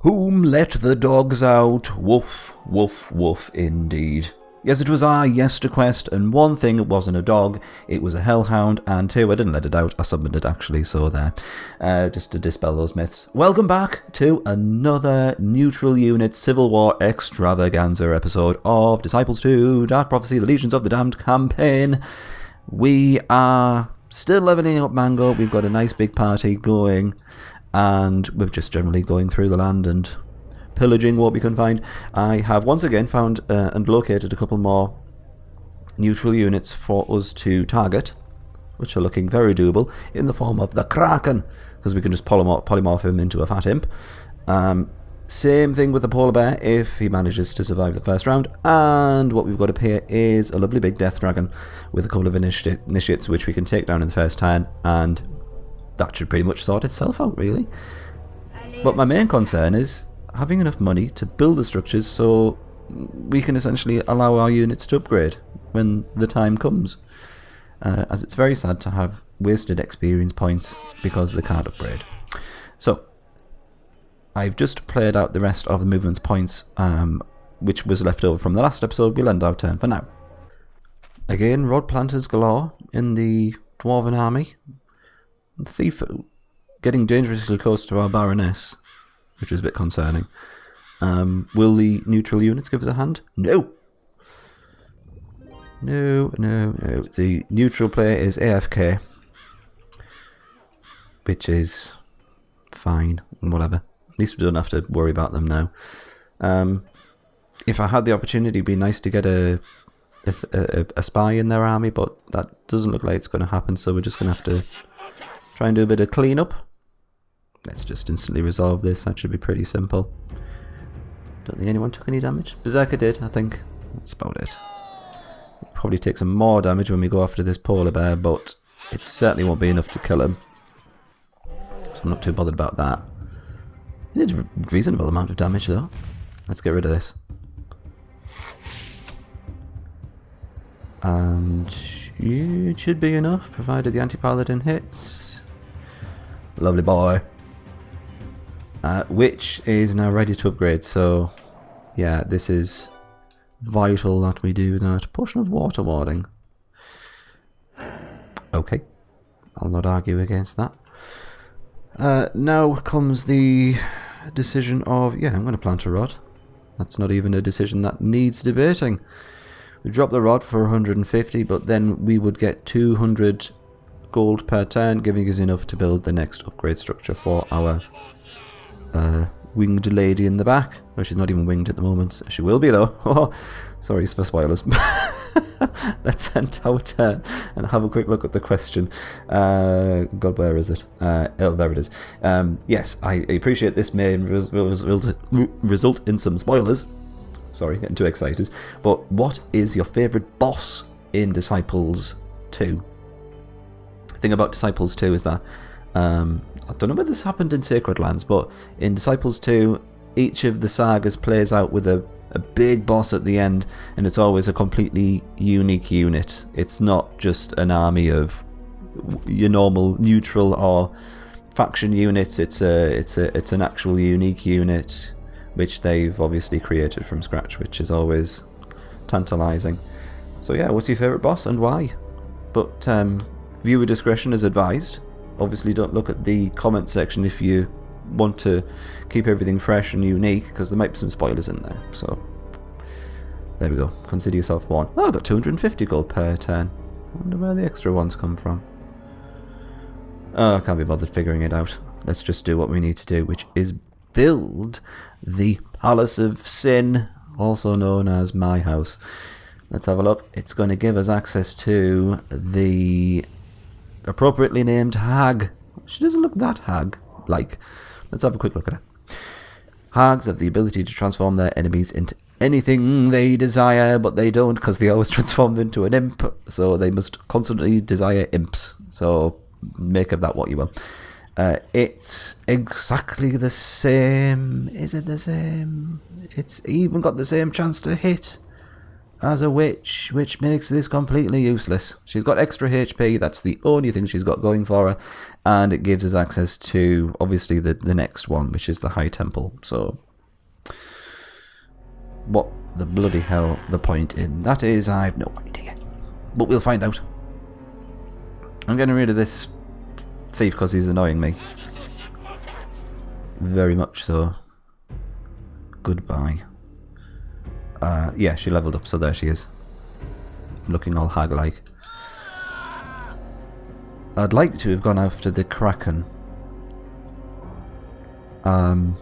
Whom let the dogs out? Woof, woof, woof, indeed. Yes, it was I, YesterQuest, and one thing, it wasn't a dog, it was a hellhound, and two, I didn't let it out, I summoned it actually, so there. Just to dispel those myths. Welcome back to another Neutral Unit Civil War extravaganza episode of Disciples 2, Dark Prophecy, The Legions of the Damned campaign. We are still leveling up Mango, we've got a nice big party going, and we're just generally going through the land and pillaging what we can find. I have once again found and located a couple more neutral units for us to target, which are looking very doable, in the form of the Kraken, because we can just polymorph him into a fat imp. Same thing with the polar bear if he manages to survive the first round, and what we've got up here is a lovely big death dragon with a couple of initiates which we can take down in the first turn, and that should pretty much sort itself out, really. But my main concern is having enough money to build the structures so we can essentially allow our units to upgrade when the time comes. As it's very sad to have wasted experience points because they can't upgrade. So, I've just played out the rest of the movements points, which was left over from the last episode. We'll end our turn for now. Again, rod planters galore in the Dwarven army. Thief getting dangerously close to our Baroness, which is a bit concerning. Will the neutral units give us a hand? No! No. The neutral player is AFK, which is fine, whatever. At least we don't have to worry about them now. If I had the opportunity, it'd be nice to get a spy in their army, but that doesn't look like it's going to happen, so we're just going to have to try and do a bit of cleanup. Let's just instantly resolve this. That should be pretty simple. Don't think anyone took any damage. Berserker did, I think. That's about it. We'll probably take some more damage when we go after this polar bear, but it certainly won't be enough to kill him. So I'm not too bothered about that. He did a reasonable amount of damage though. Let's get rid of this. And it should be enough, provided the anti-paladin hits. Lovely boy. Which is now ready to upgrade, so yeah, this is vital that we do that. Potion of water warding. Okay, I'll not argue against that. Now comes the decision of, yeah, I'm going to plant a rod. That's not even a decision that needs debating. We drop the rod for 150, but then we would get 200 gold per turn, giving us enough to build the next upgrade structure for our winged lady in the back. Well, she's not even winged at the moment. She will be though. Oh, sorry for spoilers. Let's end our turn and have a quick look at the question. God, where is it? Oh, there it is. Yes, I appreciate this may result in some spoilers. Sorry, getting too excited. But what is your favourite boss in Disciples 2? The thing about Disciples 2 is that I don't know whether this happened in Sacred Lands, but in Disciples 2, each of the sagas plays out with a big boss at the end, and it's always a completely unique unit. It's not just an army of your normal neutral or faction units. It's an actual unique unit, which they've obviously created from scratch, which is always tantalising. So yeah, what's your favourite boss and why? But viewer discretion is advised. Obviously don't look at the comment section if you want to keep everything fresh and unique, because there might be some spoilers in there. So there we go. Consider yourself warned. Oh, I got 250 gold per turn. I wonder where the extra ones come from. Oh, I can't be bothered figuring it out. Let's just do what we need to do, which is build the Palace of Sin, also known as my house. Let's have a look. It's going to give us access to the appropriately named hag. She doesn't look that hag-like. Let's have a quick look at her. Hags have the ability to transform their enemies into anything they desire, but they don't, because they always transform into an imp, so they must constantly desire imps. So make of that what you will. It's exactly the same. Is it the same? It's even got the same chance to hit. as a witch, which makes this completely useless. She's got extra HP, that's the only thing she's got going for her, and it gives us access to, obviously, the next one, which is the High Temple. So, what the bloody hell the point in that is, I have no idea. But we'll find out. I'm getting rid of this thief because he's annoying me. Very much so. Goodbye. Yeah, she leveled up, so there she is. Looking all hag-like. I'd like to have gone after the Kraken. But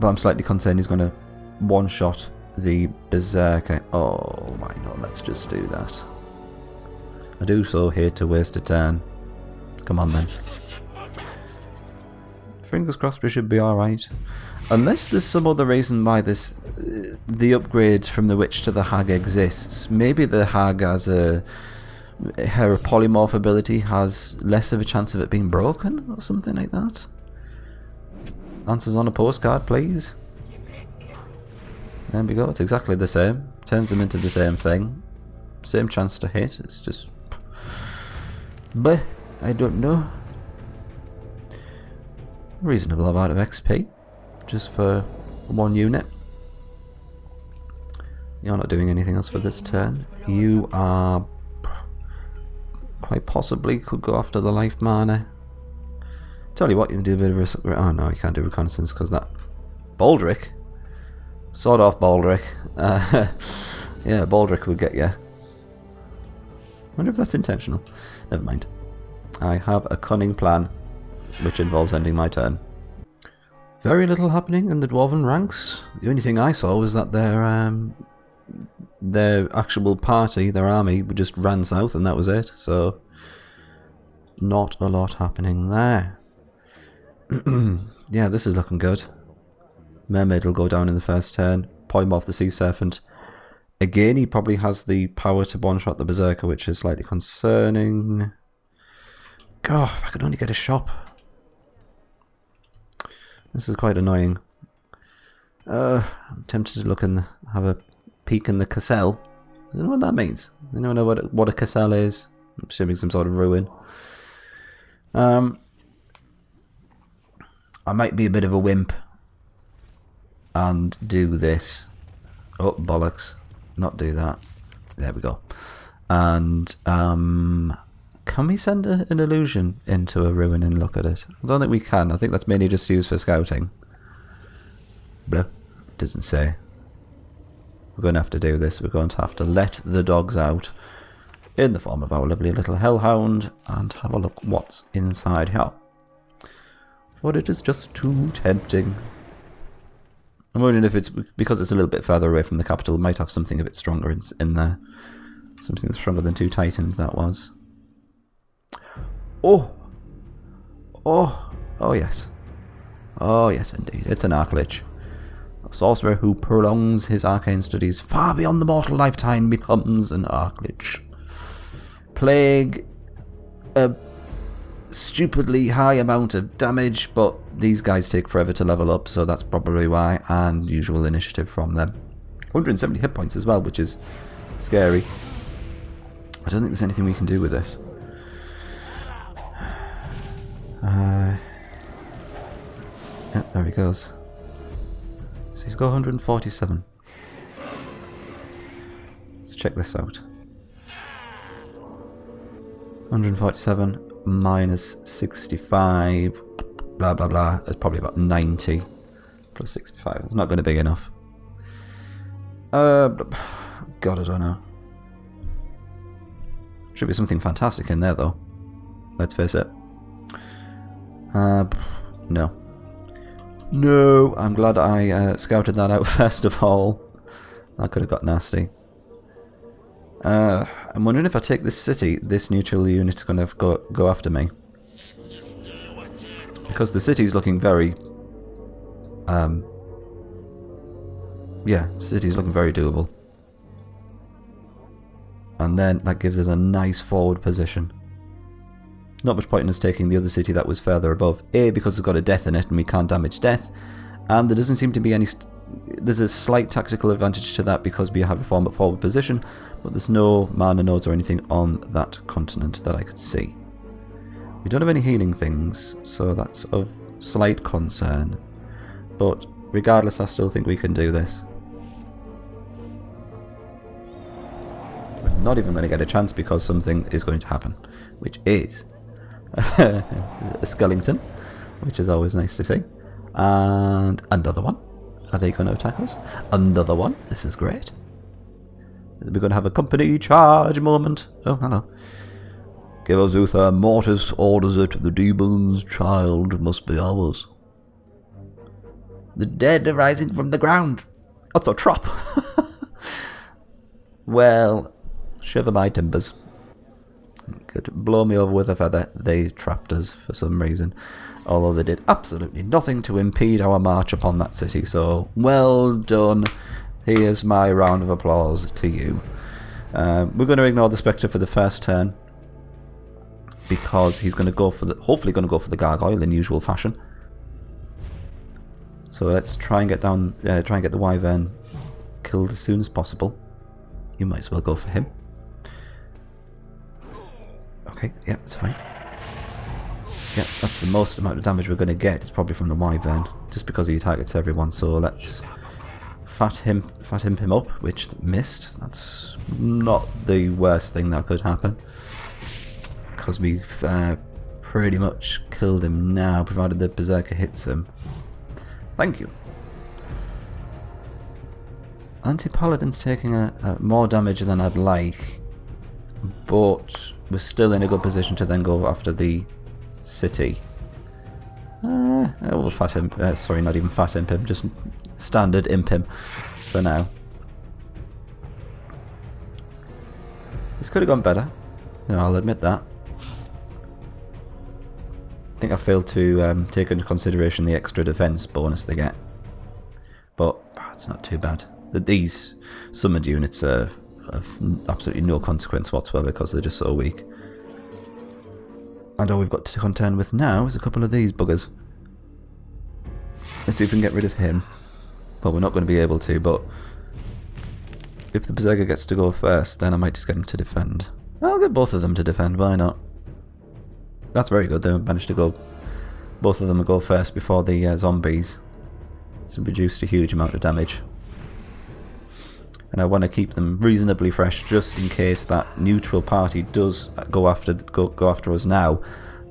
I'm slightly concerned he's going to one-shot the Berserker. Oh, why not? Let's just do that. I do so hate to waste a turn. Come on then. Fingers crossed we should be alright. Unless there's some other reason why this, the upgrade from the Witch to the Hag exists. Maybe the Hag has her polymorph ability has less of a chance of it being broken or something like that. Answers on a postcard, please. There we go, it's exactly the same. Turns them into the same thing. Same chance to hit, it's just... But, I don't know. Reasonable amount of XP. Just for one unit. You're not doing anything else for this turn. You are... quite possibly could go after the life mana. Tell you what, you can do a bit of... Oh no, you can't do reconnaissance because that... Baldric? Sword off Baldric. Yeah, Baldric would get you. Wonder if that's intentional. Never mind. I have a cunning plan, which involves ending my turn. Very little happening in the Dwarven ranks. The only thing I saw was that their actual party, their army, just ran south and that was it. So, not a lot happening there. Yeah, this is looking good. Mermaid will go down in the first turn. Polymorph the Sea Serpent. Again, he probably has the power to one-shot the Berserker, which is slightly concerning. God, if I could only get a shop. This is quite annoying. I'm tempted to look and have a peek in the Cassell. I don't know what that means. I don't know what a Cassell is. I'm assuming some sort of ruin. I might be a bit of a wimp and do this. Oh, bollocks. Not do that. There we go. And, can we send an illusion into a ruin and look at it? I don't think we can. I think that's mainly just used for scouting. Blah. It doesn't say. We're going to have to do this. We're going to have to let the dogs out in the form of our lovely little hellhound and have a look what's inside here. For it is just too tempting. I'm wondering if it's because it's a little bit further away from the capital, it might have something a bit stronger in there. Something stronger than 2 titans, that was. Oh! Oh! Oh yes. Oh yes indeed, it's an Archlich. A sorcerer who prolongs his arcane studies far beyond the mortal lifetime becomes an Archlich. Plague, a stupidly high amount of damage, but these guys take forever to level up, so that's probably why, and usual initiative from them. 170 hit points as well, which is scary. I don't think there's anything we can do with this. Yeah, there he goes. So he's got 147. Let's check this out. 147 minus 65, blah blah blah. It's probably about 90 plus 65. It's not going to be enough. God, I don't know. Should be something fantastic in there though. Let's face it. No. No, I'm glad I scouted that out first of all. That could have got nasty. I'm wondering if I take this city, this neutral unit is going to go after me. Because the city's looking very... yeah, city's looking very doable. And then that gives us a nice forward position. Not much point in us taking the other city that was further above. A, because it's got a death in it and we can't damage death. And there doesn't seem to be any there's a slight tactical advantage to that because we have a forward position, but there's no mana nodes or anything on that continent that I could see. We don't have any healing things, so that's of slight concern. But regardless, I still think we can do this. We're not even going to get a chance because something is going to happen, which is a skeleton, which is always nice to see. And another one. Are they going to attack us? Another one. This is great. We're going to have a company charge moment. Oh, hello. Give us Uther, Mortis orders it, the demon's child must be ours. The dead are rising from the ground. That's a trap. Well, shiver my timbers. Could blow me over with a feather. They trapped us for some reason. Although they did absolutely nothing to impede our march upon that city. So, well done. Here's my round of applause to you. We're going to ignore the Spectre for the first turn, because he's going to go for the, hopefully going to go for the gargoyle in usual fashion. So let's try and get down, try and get the wyvern killed as soon as possible. You might as well go for him. Okay, yeah, that's fine. Yeah, that's the most amount of damage we're going to get. It's probably from the wyvern, just because he targets everyone. So let's fat him up, which missed. That's not the worst thing that could happen, because we've pretty much killed him now, provided the berserker hits him. Thank you. Anti-paladin's taking more damage than I'd like, but we're still in a good position to then go after the city. We'll fat him. Sorry, not even fat imp him, just standard imp him for now. This could have gone better. I'll admit that. I think I failed to take into consideration the extra defense bonus they get, but it's not too bad. These summoned units are of absolutely no consequence whatsoever because they're just so weak. And all we've got to contend with now is a couple of these buggers. Let's see if we can get rid of him. Well, we're not going to be able to, but if the berserker gets to go first, then I might just get him to defend. I'll get both of them to defend, why not? That's very good. They managed to go, both of them go first before the zombies. It's reduced a huge amount of damage. And I want to keep them reasonably fresh just in case that neutral party does go after us now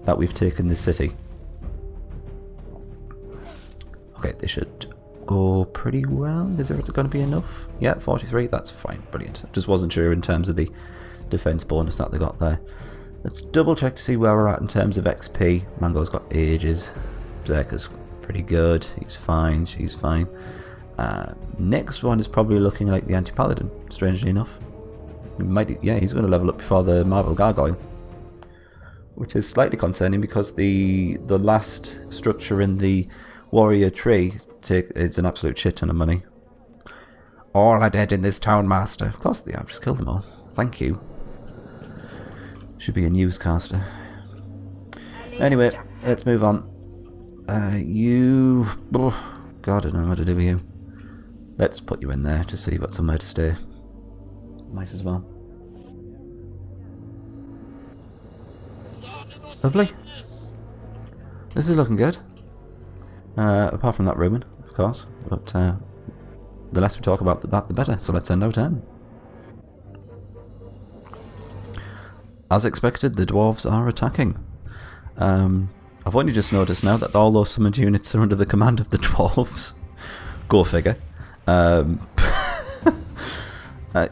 that we've taken the city. Okay, they should go pretty well. Is there going to be enough? Yeah, 43, that's fine, brilliant. Just wasn't sure in terms of the defense bonus that they got there. Let's double check to see where we're at in terms of XP. Mango's got ages. Berserker's pretty good. He's fine. She's fine. Next one is probably looking like the anti-paladin, strangely enough. Yeah, he's going to level up before the Marvel Gargoyle, which is slightly concerning because the last structure in the warrior tree is an absolute shit ton of money. All are dead in this town, master. Of course they are. I've just killed them all. Thank you. Should be a newscaster. Anyway, let's move on. You... Oh, God, I don't know what to do with you. Let's put you in there just so you've got somewhere to stay. Might as well. Lovely. This is looking good. Apart from that ruin, of course. But the less we talk about that, the better. So let's end our turn. As expected, the dwarves are attacking. I've only just noticed now that all those summoned units are under the command of the dwarves. Go figure.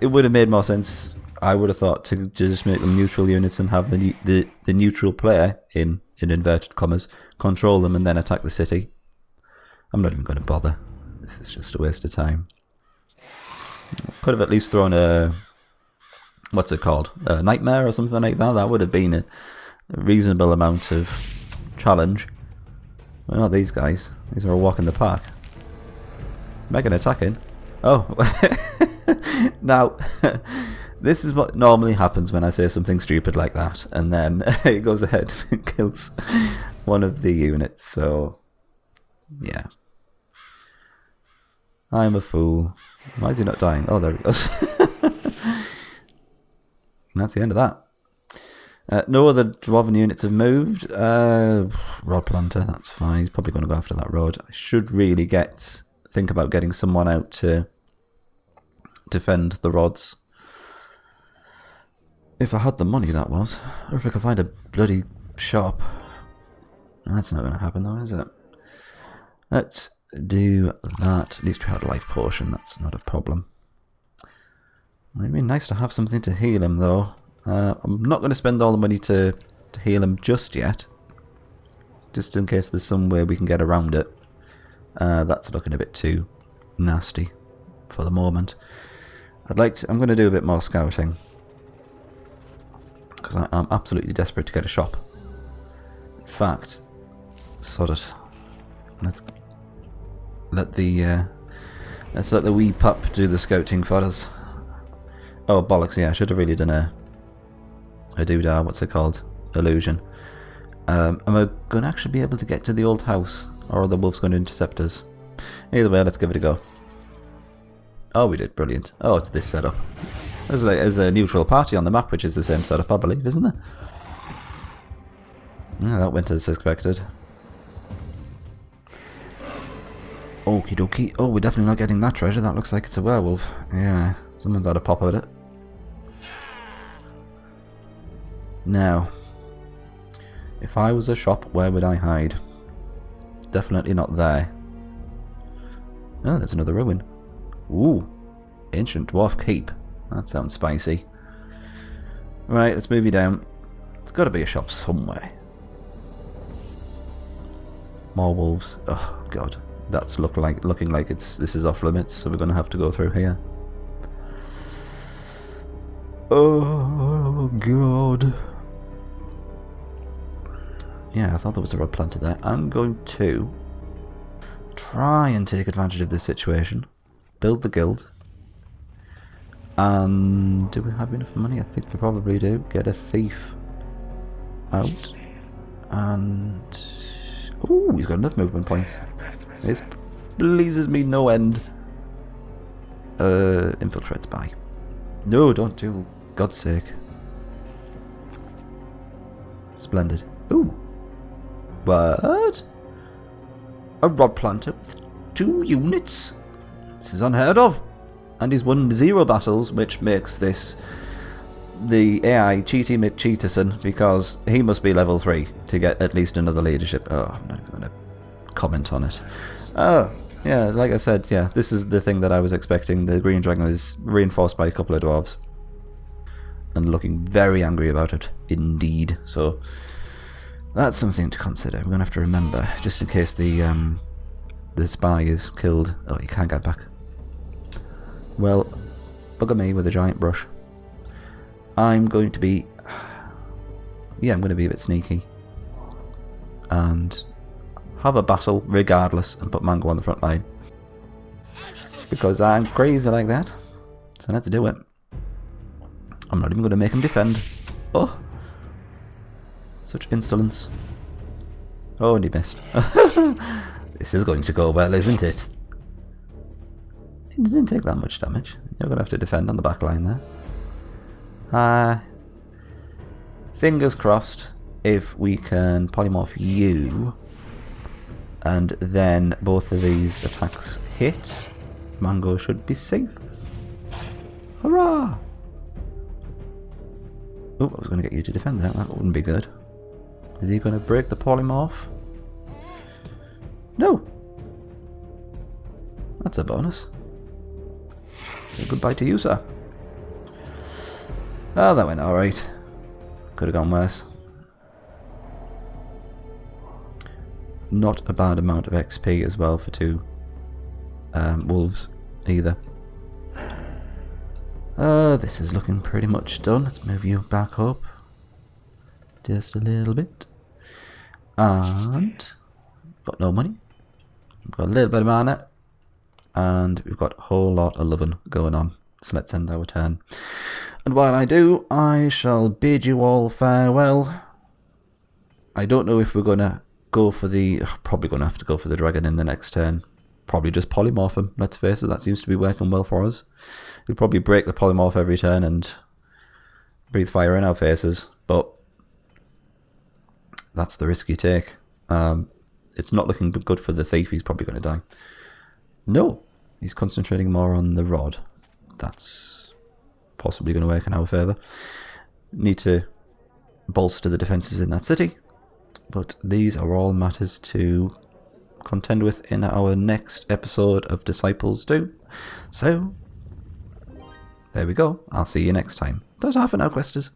It would have made more sense, I would have thought, to just make them neutral units and have the neutral player, in inverted commas, control them and then attack the city. I'm not even going to bother. This is just a waste of time. Could have at least thrown a... what's it called? A nightmare or something like that. That would have been a reasonable amount of challenge. Well, not these guys. These are a walk in the park. Megan attacking. Oh. Now, this is what normally happens when I say something stupid like that. And then it goes ahead and kills one of the units. So, yeah. I'm a fool. Why is he not dying? Oh, there he goes. And that's the end of that. No other dwarven units have moved. Rod planter, that's fine. He's probably going to go after that road. I should really think about getting someone out to defend the rods. If I had the money, that was. Or if I could find a bloody shop. That's not going to happen though, is it? Let's do that. At least we had a life potion, that's not a problem. It'd be nice to have something to heal him though. I'm not going to spend all the money to heal him just yet. Just in case there's some way we can get around it. That's looking a bit too nasty for the moment. I'm going to do a bit more scouting. Because I'm absolutely desperate to get a shop. In fact, sod it. Let's let the wee pup do the scouting for us. Oh bollocks! Yeah, I should have really done a doodah. What's it called? Illusion. Am I going to actually be able to get to the old house, or are the wolves going to intercept us? Either way, let's give it a go. Oh, we did brilliant. Oh, it's this setup. There's a neutral party on the map, which is the same setup, I believe, isn't there? Yeah, that went as expected. Okie dokie. Oh, we're definitely not getting that treasure. That looks like it's a werewolf. Yeah, someone's had a pop at it. Now, if I was a shop, where would I hide? Definitely not there. Oh, there's another ruin. Ooh, ancient dwarf keep. That sounds spicy. Right, let's move you down. There's got to be a shop somewhere. More wolves. Oh god, that's looking like this is off limits. So we're going to have to go through here. Oh god. Yeah, I thought there was a rod planted there. I'm going to try and take advantage of this situation. Build the guild. And do we have enough money? I think we probably do. Get a thief out. And ooh, he's got enough movement points. This pleases me no end. Infiltrates by. No, don't do. God's sake. Splendid. Ooh. What? A rod planter with 2 units? This is unheard of. And he's won 0 battles, which makes this the AI Cheaty McCheaterson, because he must be level 3 to get at least another leadership. Oh, I'm not even going to comment on it. Oh, yeah, like I said, yeah, this is the thing that I was expecting. The Green Dragon is reinforced by a couple of dwarves. And looking very angry about it, indeed. So, that's something to consider. We're going to have to remember, just in case the spy is killed. Oh, he can't get back. Well, bugger me with a giant brush. I'm going to be... Yeah, I'm going to be a bit sneaky. And have a battle regardless and put Mango on the front line. Because I'm crazy like that. So let's do it. I'm not even going to make him defend. Oh. Such insolence. Oh, and he missed. This is going to go well, isn't it? It didn't take that much damage. You're going to have to defend on the back line there. Fingers crossed if we can polymorph you and then both of these attacks hit, Mango should be safe. Hurrah! Oh, I was going to get you to defend that. That wouldn't be good. Is he going to break the polymorph? No! That's a bonus. Goodbye to you, sir. Oh, that went alright. Could have gone worse. Not a bad amount of XP as well for 2 wolves either. This is looking pretty much done. Let's move you back up just a little bit. And got no money. We've got a little bit of mana. And we've got a whole lot of loving going on. So let's end our turn. And while I do, I shall bid you all farewell. I don't know if we're going to go for the... Probably going to have to go for the dragon in the next turn. probably just polymorph him. Let's face it, that seems to be working well for us. He'll probably break the polymorph every turn and breathe fire in our faces, but that's the risk you take. It's not looking good for the thief. He's probably going to die. No, he's concentrating more on the rod. That's possibly going to work in our favour. Need to bolster the defences in that city, but these are all matters to contend with in our next episode of Disciples 2. So, there we go. I'll see you next time. That's half an hour, Questers.